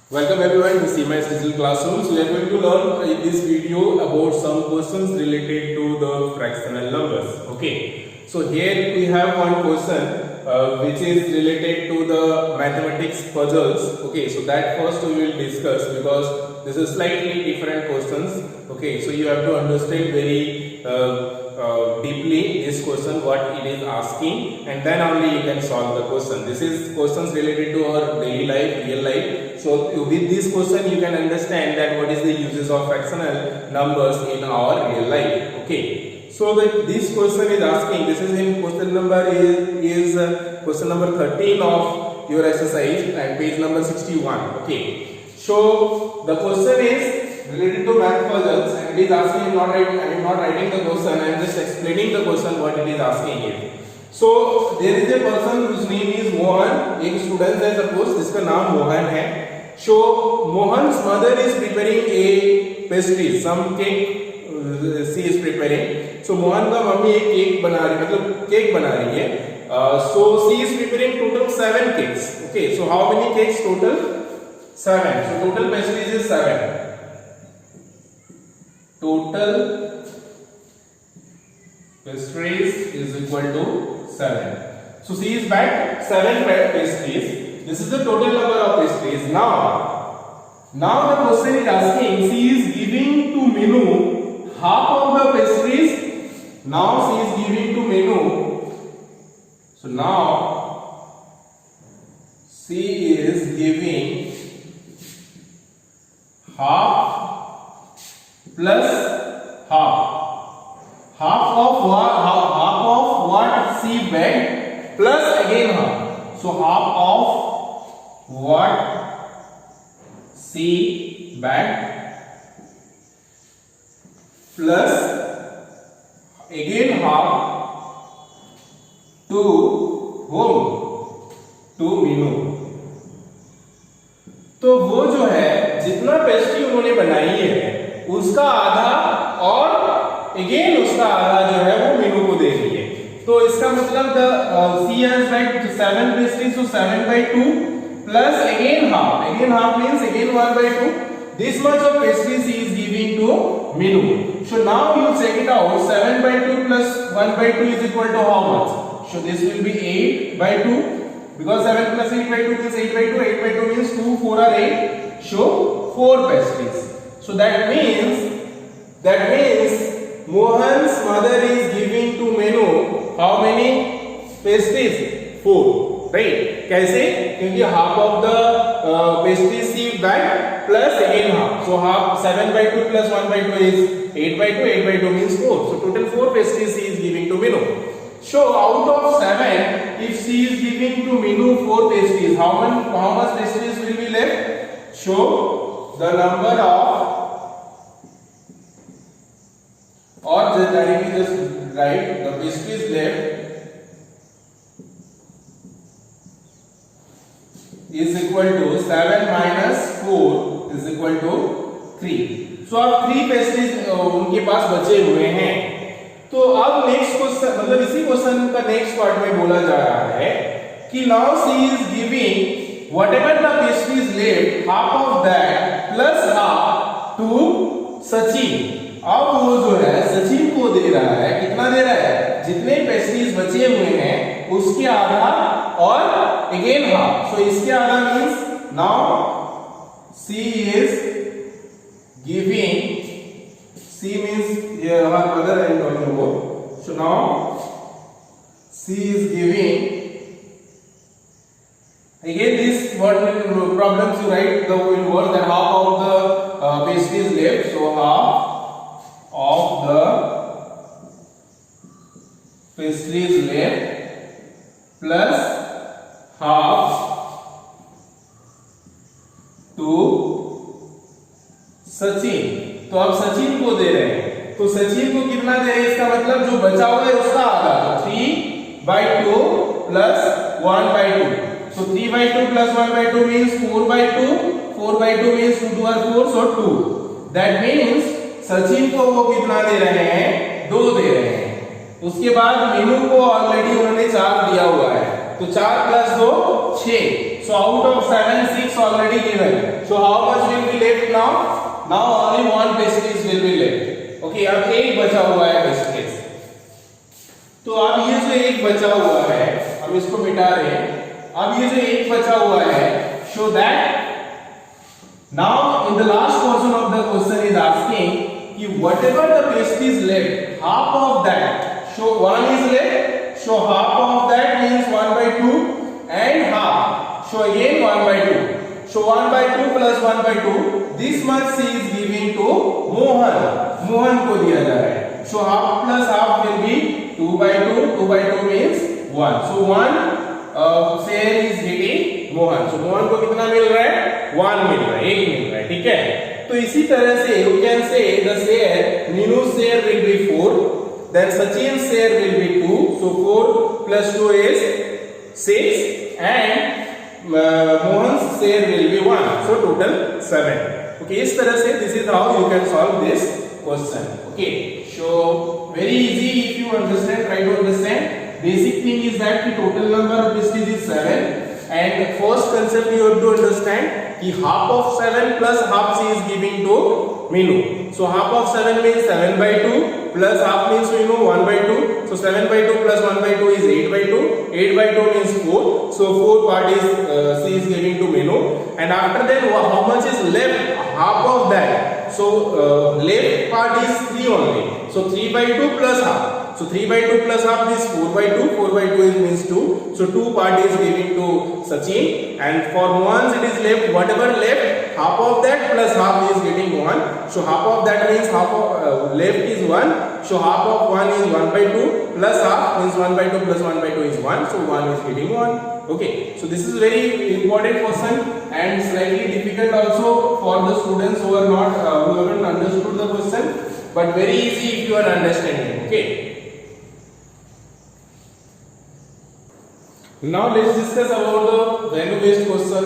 Welcome everyone to CMS Digital Classrooms. We are going to learn in this video about some questions related to the fractional numbers. Okay. So here we have one question which is related to the mathematics puzzles. Okay. So that first we will discuss because this is slightly different questions. Okay. So you have to understand very deeply this question what it is asking, and then only you can solve the question. This is questions related to our daily life, real life. So with this question you can understand that what is the uses of fractional numbers in our real life. Okay. So this question is asking, this is in question number is question number 13 of your exercise and page number 61. Okay. So the question is related to math puzzles, and it is asking, I am not writing the question, I am just explaining the question what it is asking here. So there is a person whose name is Mohan. एक student है suppose जिसका नाम मोहन है. So Mohan's mother is preparing a pastry, some cake she is preparing. So Mohan का mummy एक cake बना रही, मतलब केक बना रही है. So she is preparing total 7 cakes. Okay, so how many cakes total? 7. So total pastries is 7. Total pastries is equal to 7. So she is back 7 pastries. This is the total number of pastries. Now the question is asking, she is giving to Minu half of the pastries. Now she is giving to Minu. So now she is giving half plus half of what she begged plus again half. So half of what she begged plus again half to whom? To Minu. तो वो जो है जितना pastry उन्होंने बनाई है उसका आधा और अगेन उसका आधा जो है वो मीनू को दे रही है. तो इसका मतलब she has baked 7 pastries, so 7/2 plus again half means again 1/2. This much of pastry she is giving to Minu. So now you check it out. 7/2 plus 1/2 is equal to how much? So this will be 8/2 because 7 plus 8/2 means 8/2. 8/2 means 2, 4 are 8. So 4 pastries. So that means Mohan's mother is giving to Minu how many pastries? 4, right? कैसे? क्योंकि half of the pastries she begged plus again half. So half 7/2 plus 1/2 is 8/2. 8/2 means 4. So total 4 pastries she is giving to Minu. So out of 7, if she is giving to Minu 4 pastries, how much pastries will be left? So the number of, or directly just write the pastries left is equal to 7 minus 4 is equal to 3. So अब 3 pastries उनके पास बचे हुए हैं. तो अब next question, मतलब इसी question का नेक्स्ट पार्ट में बोला जा रहा है कि now she is giving whatever the pastries left, half of that plus half to Sachin. अब वो जो है सचिन को दे रहा है, कितना दे रहा है? जितने पेस्ट्रीज बचे हुए हैं उसके आधा और अगेन हाफ. सो इसके आधा means now she is giving, she means her mother I am talking about. So now she is giving, again this what problems you write the word that half of the pastries left. So half of the pastries left plus half to Sachin. तो अब सचिन को दे रहे हैं, तो सचिन को कितना दे रहे हैं? इसका मतलब जो बचा हुआ है उसका आधा, तो 3/2 plus 1/2. So 3/2 plus 1/2 means 4/2. 4/2 means 2 2 are 4, so 2. That means Sachin को वो कितना दे रहे हैं? 2 दे रहे हैं. उसके बाद मीनू को ऑलरेडी उन्होंने 4 दिया हुआ है. तो 4 plus 2 6. So out of 7 6 already given. So how much will be left now? Now only one pestis will be left. Okay, अब एक बचा हुआ है pestis. तो अब ये जो एक बचा हुआ है, हम इसको मिटा रहे हैं. अब ये जो एक बचा हुआ है, show that now in the last portion of the question is asking कि whatever the pestis left, half of that. So 1 is left, so half of that means 1 by 2 and half. So again 1 by 2. So 1 by 2 plus 1 by 2. This much she is giving to Mohan. Mohan को दिया जा रहा है. So half plus half will be 2 by 2. 2 by 2 means 1. So 1 share is getting Mohan. So Mohan को कितना मिल रहा है? 1 मिल रहा है. 1 मिल रहा है. ठीक है. तो इसी तरह से you can say the share Ninu's share will be 4. Then Sachin's share will be 2. So 4 plus 2 is 6 and Mohan's share will be 1. So total 7. Okay, इस तरह से this is how you can solve this question. Okay, so very easy if you understand, try to understand. Basic thing is that the total number of pestis is 7 and first concept you have to understand कि half of 7 plus half she is giving to Minu. So half of 7 means 7 by 2 plus half means we know 1 by 2. So 7 by 2 plus 1 by 2 is 8 by 2. 8 by 2 means 4. So 4 part is she is giving to Minu. And after that how much is left? Half of that. So left part is 3 only. So 3 by 2 plus half. So 3 by 2 plus half is 4 by 2. 4 by 2 is means 2. So 2 part is giving to Sachin. And for Mohan it is left. Whatever left, half of that plus half is getting Mohan. So half of that means half of left is 1. So half of 1 is 1 by 2 plus half means 1 by 2 plus 1 by 2 is 1. So 1 is getting 1. Okay. So this is very important question and slightly difficult also for the students who are not who haven't understood the question, but very easy if you are understanding. Okay. Now let's discuss about the value based question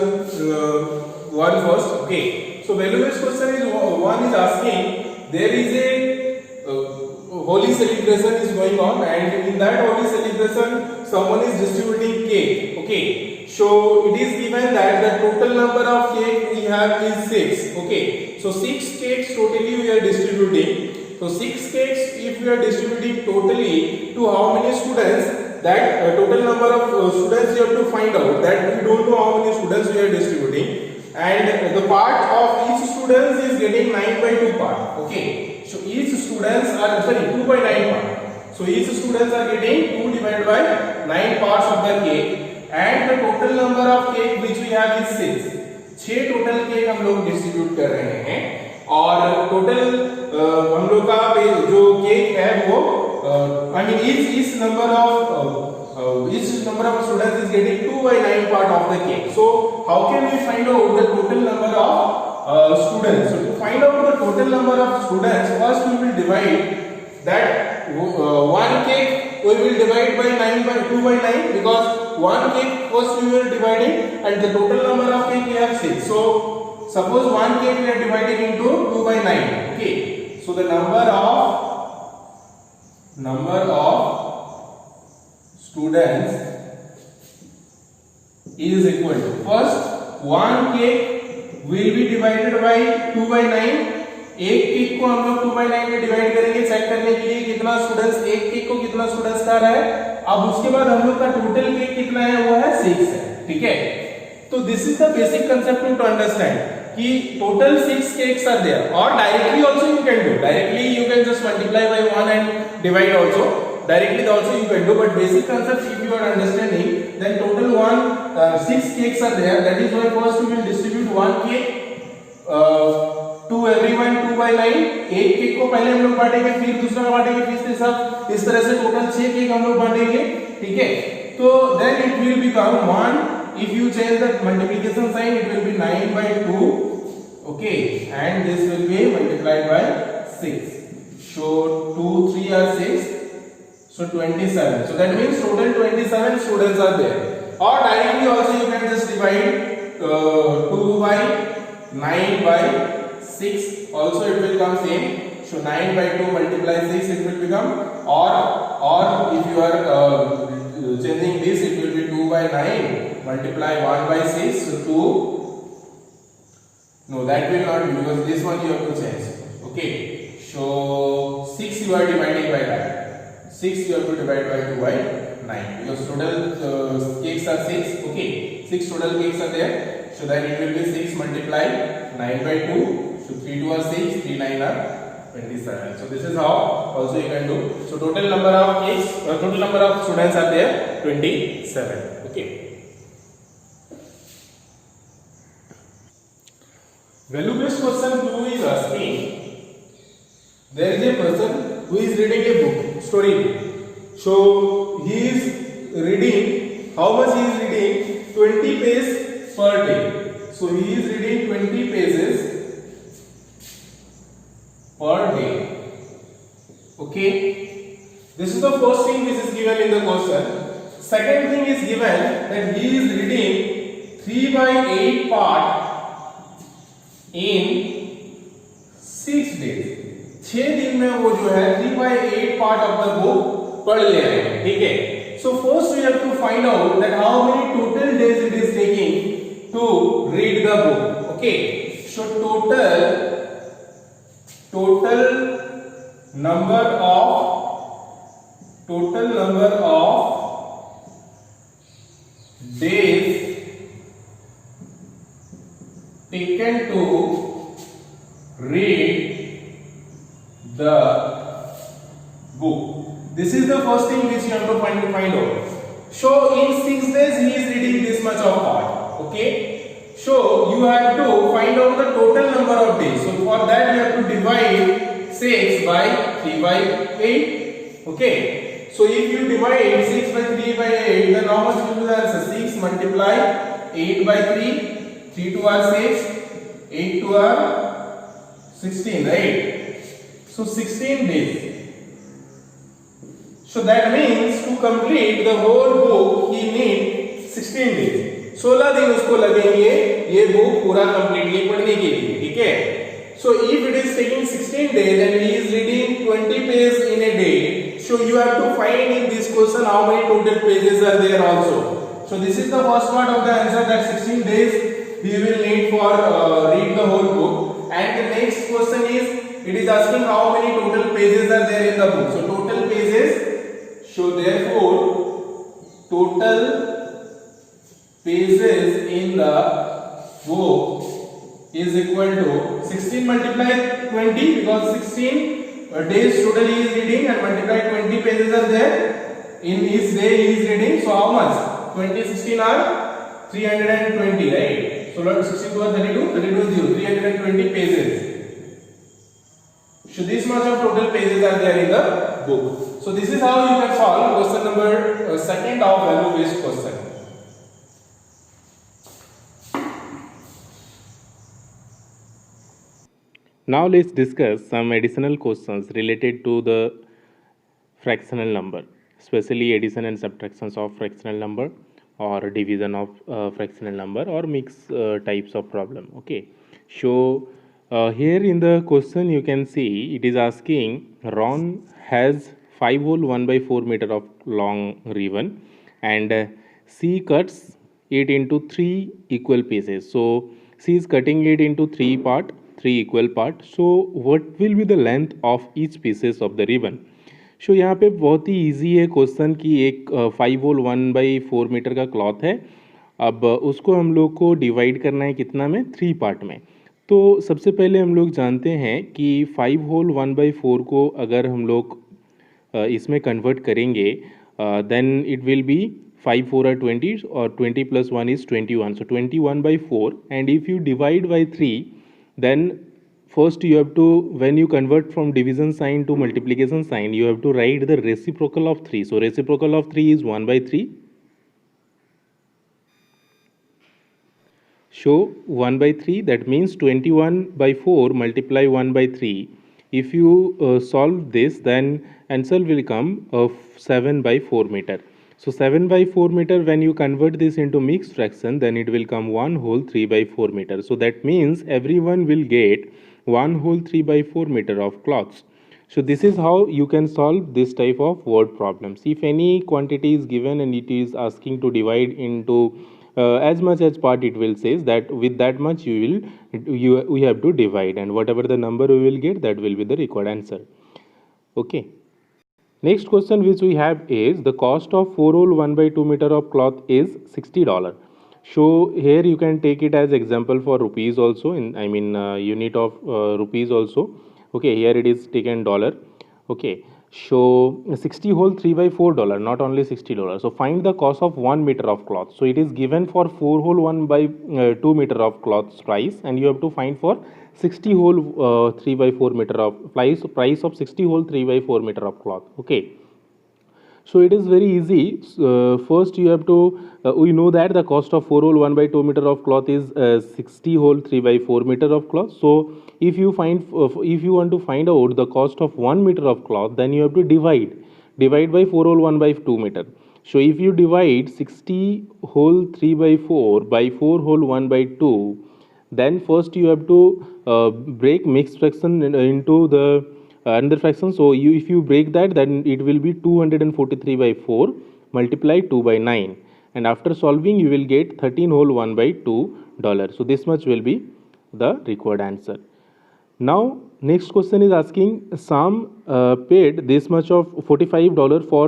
one first. Okay, so value based question is one is asking there is a holy celebration is going on and in that holy celebration someone is distributing cake. Okay, so it is given that the total number of cake we have is 6. Okay, so 6 cakes totally we are distributing. So 6 cakes if we are distributing totally to how many students? That total number of students you have to find out, that we don't know how many students we are distributing, and the part of each student is getting 9 by 2 part. Okay, so each students are 2 by 9 part. So each students are getting 2 divided by 9 parts of the cake, and the total number of cake which we have is 6. 6 total cake हम लोग distribute कर रहे हैं और total हम लोग का जो cake है वो I mean each number of students is getting 2 by 9 part of the cake. So how can we find out the total number of students? So to find out the total number of students, first we will divide that one cake we will divide by 9 by 2 by 9 because one cake first we will dividing and the total number of cake we have 6. So suppose one cake we are dividing into 2 by 9. Okay, so the number of students is equal to first one cake will be divided by 2 by 9. एक cake को हम लोग 2 by 9 में divide करेंगे check करने के लिए कितना स्टूडेंट्स एक केक को कितना स्टूडेंट्स खा रहा है. अब उसके बाद हम लोग का टोटल केक कितना है वो है 6 है. ठीक है, तो this is the basic concept to understand कि total 6 cakes are there or directly also you can do. Directly you can just multiply by 1 and divide also. Directly also you can do, but basic concept if you are understanding, then total 6 cakes are there. That is why first we will distribute one cake to everyone 2 by 9. एक cake को पहले हम लोग बांटेंगे फिर दूसरा बांटेंगे फिर तीसरा, इस तरह से टोटल 6 केक हम लोग बांटेंगे. ठीक है, तो then it will become 1. If you change the multiplication sign, it will be 9 by 2. Okay, and this will be multiplied by 6. So 2 3 are 6. So 27. So that means total 27 students are there. Or directly also you can just divide 2 by 9 by 6. Also it will come same. So 9 by 2 multiply 6 it will become, or if you are changing this it will be 2 by 9 multiply 1 by 6, so 2. No, that will not be, because this one you have to change. Okay, so 6 you are dividing by that. 6 you have to divide by 2 by 9, because total cakes are 6. Okay, 6 total cakes are there, so then it will be 6 multiply 9 by 2. So 3 2 are 6, 3 9 are 27. So this is how also you can do. So total number of cakes, total number of students are there 27. Okay. Value based question 2 is asking, there is a person who is reading a book, story book. So he is reading, how much he is reading? 20 pages per day. So he is reading 20 pages per day. Okay, this is the first thing which is given in the question. Second thing is given that he is reading 3 by 8 part in 6 days. 6 दिन में वो जो है 3 by 8 part of the book पढ़ ले रहे हैं. ठीक है. So first we have to find out that how many total days it is taking to read the book. Okay, so total number of days taken to read the book. This is the first thing which you have to find out. So in 6 days he is reading this much of part. Okay, so you have to find out the total number of days. So for that you have to divide 6 by 3 by 8. Okay, so if you divide 6 by 3 by 8, then how much will be the answer? 6 multiply 8 by 3, 3 2 are 6, 8 2 are 16, right? So 16 days. So that means to complete the whole book he need 16 days. 16 दिन उसको लगेंगे ये book पूरा completely पढ़ने के लिए. ठीक है. So if it is taking 16 days and he is reading 20 pages in a day, so you have to find in this question how many total pages are there also. So this is the first part of the answer, that 16 days we will need for read the whole book. And the next question is, it is asking how many total pages are there in the book. So total pages, so therefore total pages in the book is equal to 16 multiply 20, because 16 days totally he is reading, and multiply 20 pages are there in each day he is reading. So how much? 20 16 are 320, right? So let 16 to 32, 32 is 0, 320 pages. So this much of total pages are there in the book. So this is how you can solve question number second of value based question. Now let's discuss some additional questions related to the fractional number, especially addition and subtractions of fractional number, or division of fractional number, or mixed types of problem. Okay, so here in the question you can see it is asking Ron has 5 hole 1 by 4 meter of long ribbon, and she cuts it into 3 equal pieces. So she is cutting it into 3 equal part. So what will be the length of each pieces of the ribbon? सो यहाँ पे बहुत ही easy है question कि एक 5 whole 1 by 4 metre का cloth है. अब उसको हम लोग को डिवाइड करना है कितना में? 3 पार्ट में. तो सबसे पहले हम लोग जानते हैं कि 5 होल 1 बाई 4 को अगर हम लोग इसमें कन्वर्ट करेंगे then it will be 5 4 are 20 और 20 plus 1 is 21. So 21 by 4, and if you divide by 3, then first you have to, when you convert from division sign to multiplication sign, you have to write the reciprocal of 3. So reciprocal of 3 is 1 by 3. So 1 by 3, that means 21 by 4 multiply 1 by 3. If you solve this, then answer will come of 7 by 4 meter. So 7 by 4 meter, when you convert this into mixed fraction, then it will come 1 whole 3 by 4 meter. So that means everyone will get 1 whole 3 by 4 meter of cloths. So this is how you can solve this type of word problems. If any quantity is given and it is asking to divide into as much as part, it will says that with that much we have to divide, and whatever the number we will get, that will be the required answer. Okay. Next question which we have is the cost of 4 roll 1 by 2 meter of cloth is $60. So here you can take it as example for rupees also, in unit of rupees also. Okay, here it is taken dollar. Okay, so 60 whole 3 by 4 dollar, not only $60. So find the cost of 1 meter of cloth. So it is given for 4 whole 1 by 2 meter of cloth's price, and you have to find for 60 whole 3 by 4 meter of price of 60 whole 3 by 4 meter of cloth. Okay, so it is very easy. First you have to we know that the cost of 4 whole 1 by 2 meter of cloth is 60 whole 3 by 4 meter of cloth. So if you want to find out the cost of 1 meter of cloth, then you have to divide by 4 whole 1 by 2 meter. So if you divide 60 whole 3 by 4 by 4 whole 1 by 2, then first you have to break mixed fraction into the another fraction. So if you break that, then it will be 243 by 4 multiplied 2 by 9, and after solving you will get 13 whole 1 by 2 dollar. So this much will be the required answer. Now next question is asking Sam paid this much of $45 for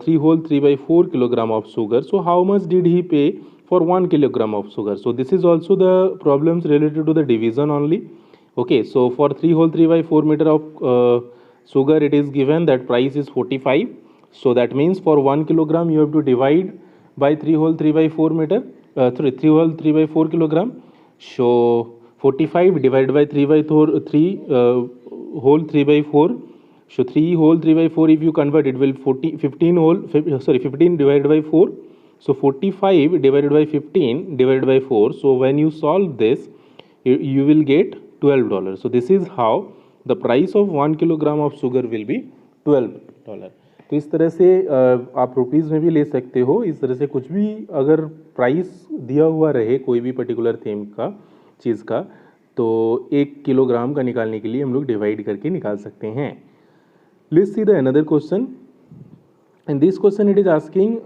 3 whole 3 by 4 kilogram of sugar. So how much did he pay for 1 kilogram of sugar? So this is also the problems related to the division only. Okay, so for 3 whole 3 by 4 meter of sugar, it is given that price is 45. So that means for 1 kilogram you have to divide by 3 whole 3 by 4 meter, 3 whole 3 by 4 kilogram. So 45 divided by 3 by 3 whole 3 by 4. So 3 whole 3 by 4, if you convert, it will 15 divided by 4. So 45 divided by 15 divided by 4. So when you solve this, you will get $12. So this is how the price of 1 kilogram of sugar will be $12. तो इस तरह से आप rupees में भी ले सकते हो. इस तरह से कुछ भी अगर प्राइस दिया हुआ रहे कोई भी पर्टिकुलर थीम का चीज़ का, तो 1 किलोग्राम का निकालने के लिए हम लोग डिवाइड करके निकाल सकते हैं. Let's see the another question. In this question it is asking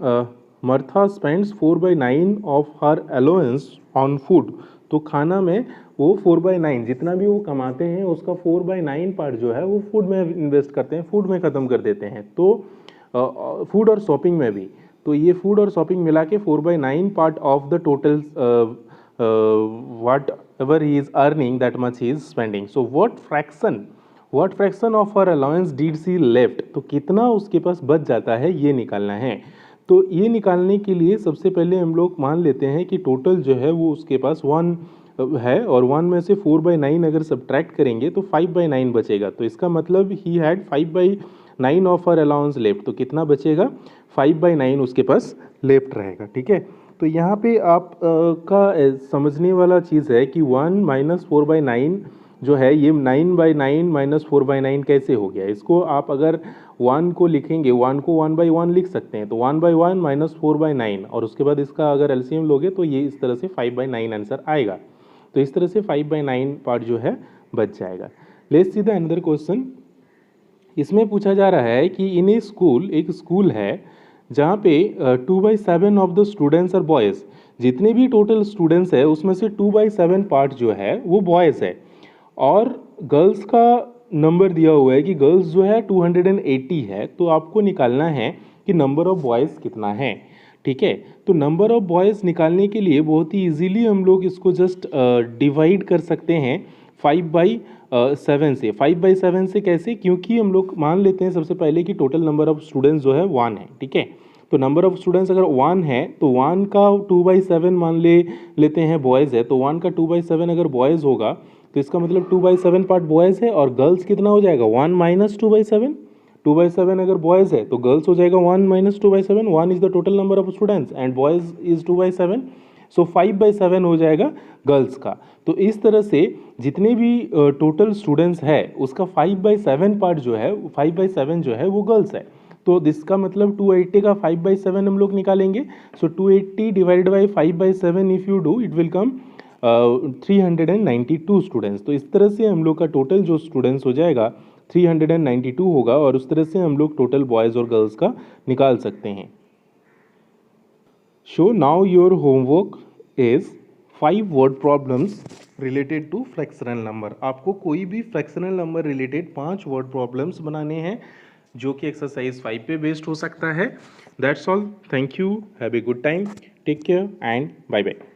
Martha spends 4/9 of her allowance on food. तो खाना में वो 4/9 जितना भी वो कमाते हैं उसका 4/9 पार्ट जो है वो फूड में इन्वेस्ट करते हैं, फूड में ख़त्म कर देते हैं. तो फूड और शॉपिंग में भी, तो ये फूड और शॉपिंग मिला के 4/9 part of the total whatever he is earning that much he is spending. So what fraction of her allowance did she left. तो कितना उसके पास बच जाता है ये निकालना है. तो ये निकालने के लिए सबसे पहले हम लोग मान लेते हैं कि टोटल जो है वो उसके पास 1 है, और 1 में से 4/9 अगर सब्ट्रैक्ट करेंगे तो 5/9 बचेगा. तो इसका मतलब he had 5/9 of her allowance left. तो कितना बचेगा? 5/9 उसके पास लेफ्ट रहेगा. ठीक है, तो यहाँ पे आप का समझने वाला चीज़ है कि 1 माइनस 4/9 जो है ये 9/9 माइनस 4/9 कैसे हो गया. इसको आप अगर 1 को लिखेंगे, 1 को 1/1 लिख सकते हैं. तो 1/1 माइनस 4/9 और उसके बाद इसका अगर एलसीएम लोगे तो ये इस तरह से 5/9 आंसर आएगा. तो इस तरह से 5/9 पार्ट जो है बच जाएगा. Let's see the another question. इसमें पूछा जा रहा है कि इन ए स्कूल, एक स्कूल है जहाँ पे 2/7 of the students are boys. जितने भी टोटल स्टूडेंट्स है उसमें से 2/7 पार्ट जो है वो बॉयज़ है, और गर्ल्स का नंबर दिया हुआ है कि गर्ल्स जो है 280 है. तो आपको निकालना है कि नंबर ऑफ बॉयज़ कितना है. ठीक है, तो नंबर ऑफ बॉयज़ निकालने के लिए बहुत ही इजीली हम लोग इसको जस्ट डिवाइड कर सकते हैं 5/7 से. 5/7 से कैसे? क्योंकि हम लोग मान लेते हैं सबसे पहले कि टोटल नंबर ऑफ स्टूडेंट्स जो है 1 है. ठीक है, तो नंबर ऑफ स्टूडेंट्स अगर 1 है तो 1 का 2/7 मान लेते हैं बॉयज़ है. तो 1 का 2/7 अगर बॉयज़ होगा तो इसका मतलब 2/7 पार्ट बॉयज़ है, और गर्ल्स कितना हो जाएगा? 1 माइनस 2/7. 2/7 अगर बॉयज़ है तो गर्ल्स हो जाएगा 1 minus 2/7. 1 is the total number of students and boys is 2/7. सो 5/7 हो जाएगा गर्ल्स का. तो इस तरह से जितने भी टोटल स्टूडेंट्स है उसका 5/7 पार्ट जो है, 5/7 जो है वो गर्ल्स है. तो इसका मतलब 280 का 5/7 हम लोग निकालेंगे. सो 280 divided by 5/7 if you do it will come 392 students. तो इस तरह से हम लोग का टोटल जो स्टूडेंट्स हो जाएगा 392 होगा, और उस तरह से हम लोग टोटल बॉयज़ और गर्ल्स का निकाल सकते हैं। So now your homework is 5 word problems related to fractional number। आपको कोई भी fractional number related 5 word problems बनाने हैं जो कि exercise 5 पे based हो सकता है। That's all. Thank you. Have a good time. Take care and bye bye.